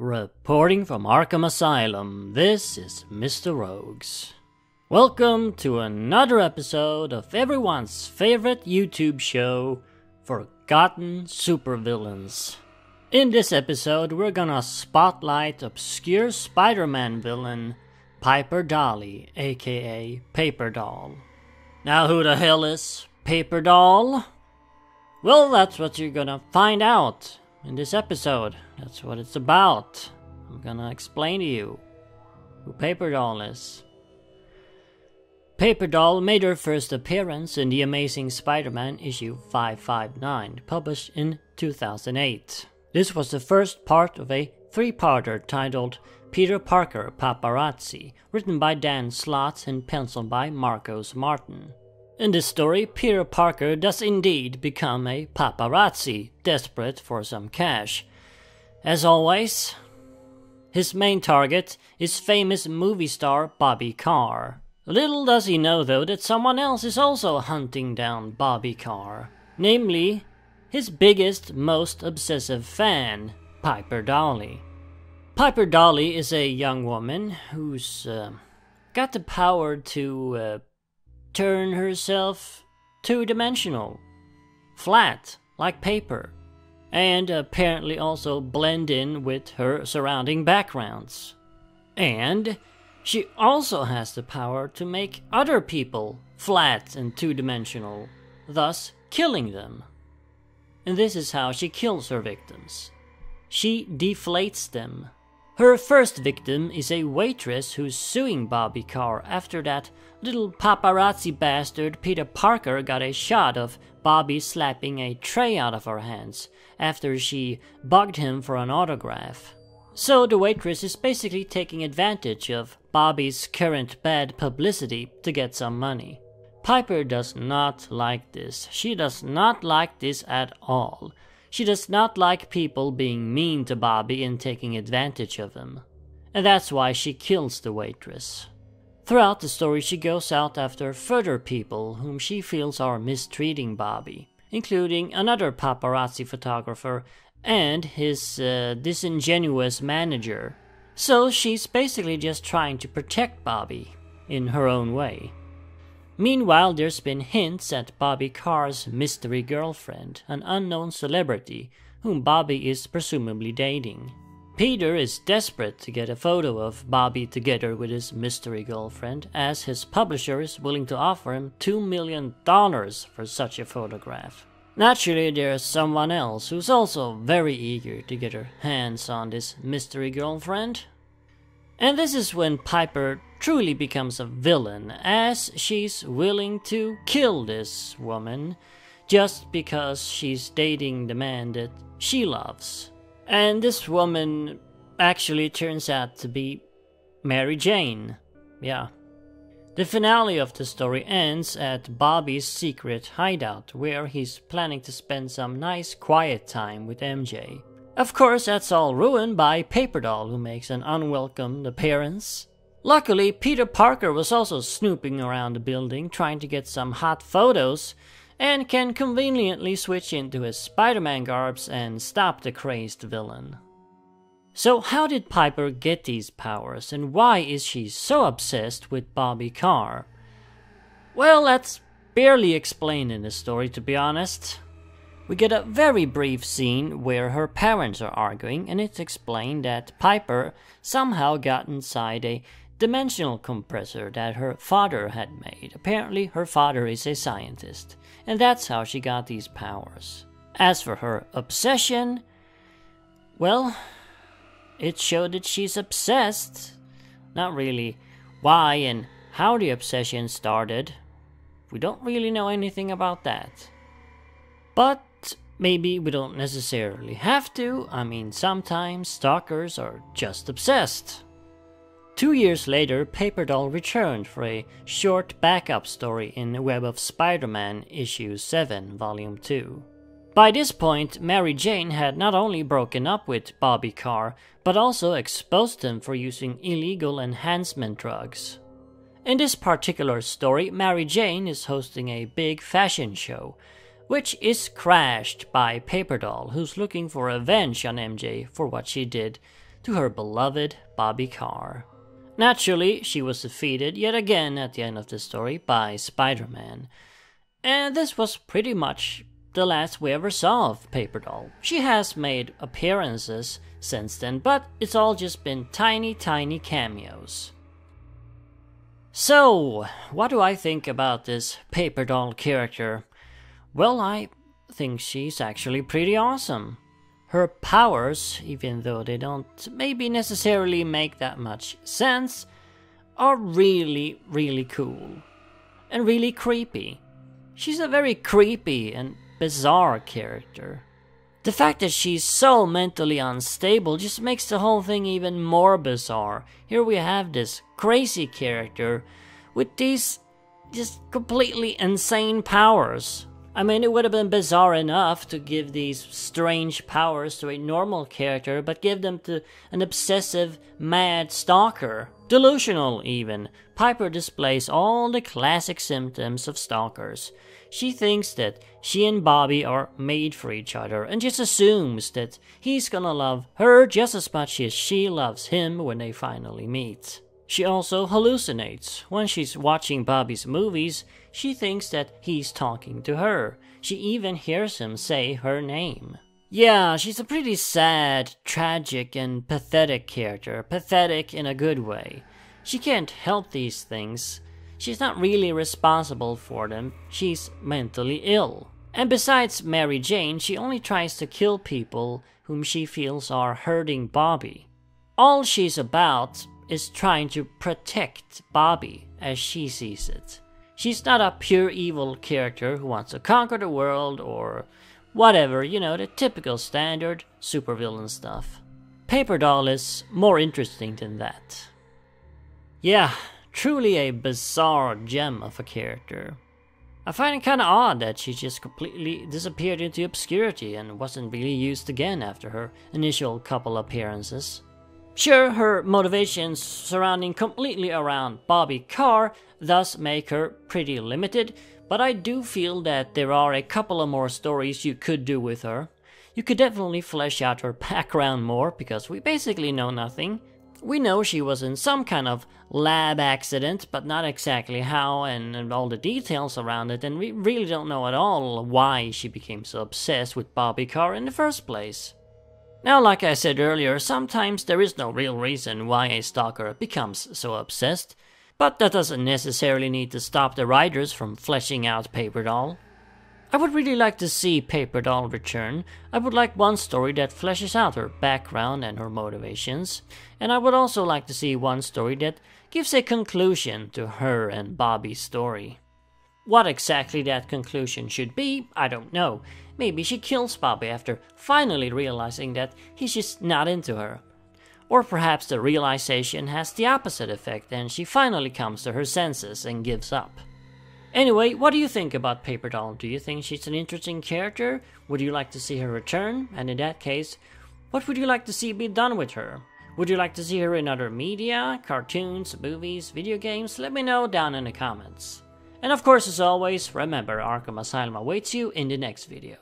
Reporting from Arkham Asylum, this is Mr. Rogues. Welcome to another episode of everyone's favorite YouTube show, Forgotten Supervillains. In this episode, we're gonna spotlight obscure Spider-Man villain, Piper Dali, aka Paper Doll. Now who the hell is Paper Doll? Well, that's what you're gonna find out in this episode. That's what it's about. I'm gonna explain to you who Paper Doll is. Paper Doll made her first appearance in The Amazing Spider-Man issue 559, published in 2008. This was the first part of a three-parter titled Peter Parker Paparazzi, written by Dan Slott and penciled by Marcos Martin. In this story, Peter Parker does indeed become a paparazzi, desperate for some cash. As always, his main target is famous movie star Bobby Carr. Little does he know, though, that someone else is also hunting down Bobby Carr, namely, his biggest, most obsessive fan, Piper Dali. Piper Dali is a young woman who's got the power to turn herself two-dimensional, flat, like paper, and apparently also blend in with her surrounding backgrounds. And she also has the power to make other people flat and two-dimensional, thus killing them. And this is how she kills her victims. She deflates them. Her first victim is a waitress who's suing Bobby Carr after that little paparazzi bastard Peter Parker got a shot of Bobby slapping a tray out of her hands after she bugged him for an autograph. So the waitress is basically taking advantage of Bobby's current bad publicity to get some money. Piper does not like this. She does not like this at all. She does not like people being mean to Bobby and taking advantage of him. And that's why she kills the waitress. Throughout the story, she goes out after further people whom she feels are mistreating Bobby, including another paparazzi photographer and his disingenuous manager. So she's basically just trying to protect Bobby in her own way. Meanwhile, there's been hints at Bobby Carr's mystery girlfriend, an unknown celebrity whom Bobby is presumably dating. Peter is desperate to get a photo of Bobby together with his mystery girlfriend, as his publisher is willing to offer him $2 million for such a photograph. Naturally, there's someone else who's also very eager to get her hands on this mystery girlfriend. And this is when Piper truly becomes a villain, as she's willing to kill this woman just because she's dating the man that she loves. And this woman actually turns out to be Mary Jane. Yeah. The finale of the story ends at Bobby's secret hideout, where he's planning to spend some nice quiet time with MJ. Of course, that's all ruined by Paper Doll, who makes an unwelcome appearance. Luckily, Peter Parker was also snooping around the building trying to get some hot photos, and can conveniently switch into his Spider-Man garbs and stop the crazed villain. So how did Piper get these powers, and why is she so obsessed with Bobby Carr? Well, that's barely explained in the story, to be honest. We get a very brief scene where her parents are arguing, and it's explained that Piper somehow got inside a dimensional compressor that her father had made. Apparently, her father is a scientist, and that's how she got these powers. As for her obsession, well, it showed that she's obsessed. Not really why and how the obsession started. We don't really know anything about that. But maybe we don't necessarily have to. I mean, sometimes stalkers are just obsessed. 2 years later, Paper Doll returned for a short backup story in Web of Spider-Man issue 7, volume 2. By this point, Mary Jane had not only broken up with Bobby Carr, but also exposed him for using illegal enhancement drugs. In this particular story, Mary Jane is hosting a big fashion show, which is crashed by Paper Doll, who's looking for revenge on MJ for what she did to her beloved Bobby Carr. Naturally, she was defeated yet again at the end of the story by Spider-Man. And this was pretty much the last we ever saw of Paper Doll. She has made appearances since then, but it's all just been tiny cameos. So, what do I think about this Paper Doll character? Well, I think she's actually pretty awesome. Her powers, even though they don't maybe necessarily make that much sense, are really cool. And really creepy. She's a very creepy and bizarre character. The fact that she's so mentally unstable just makes the whole thing even more bizarre. Here we have this crazy character with these just completely insane powers. I mean, it would have been bizarre enough to give these strange powers to a normal character, but give them to an obsessive, mad stalker. Delusional, even. Piper displays all the classic symptoms of stalkers. She thinks that she and Bobby are made for each other, and just assumes that he's gonna love her just as much as she loves him when they finally meet. She also hallucinates. When she's watching Bobby's movies, she thinks that he's talking to her. She even hears him say her name. Yeah, she's a pretty sad, tragic, and pathetic character. Pathetic in a good way. She can't help these things. She's not really responsible for them. She's mentally ill. And besides Mary Jane, she only tries to kill people whom she feels are hurting Bobby. All she's about is trying to protect Bobby, as she sees it. She's not a pure evil character who wants to conquer the world or whatever, you know, the typical standard supervillain stuff. Paper Doll is more interesting than that. Yeah, truly a bizarre gem of a character. I find it kinda odd that she just completely disappeared into obscurity and wasn't really used again after her initial couple appearances. Sure, her motivations surrounding completely around Bobby Carr thus make her pretty limited, but I do feel that there are a couple of more stories you could do with her. You could definitely flesh out her background more, because we basically know nothing. We know she was in some kind of lab accident, but not exactly how and all the details around it, and we really don't know at all why she became so obsessed with Bobby Carr in the first place. Now, like I said earlier, sometimes there is no real reason why a stalker becomes so obsessed, but that doesn't necessarily need to stop the writers from fleshing out Paper Doll. I would really like to see Paper Doll return. I would like one story that fleshes out her background and her motivations, and I would also like to see one story that gives a conclusion to her and Bobby's story. What exactly that conclusion should be, I don't know. Maybe she kills Bobby after finally realizing that he's just not into her. Or perhaps the realization has the opposite effect and she finally comes to her senses and gives up. Anyway, what do you think about Paper Doll? Do you think she's an interesting character? Would you like to see her return? And in that case, what would you like to see be done with her? Would you like to see her in other media, cartoons, movies, video games? Let me know down in the comments. And of course, as always, remember, Arkham Asylum awaits you in the next video.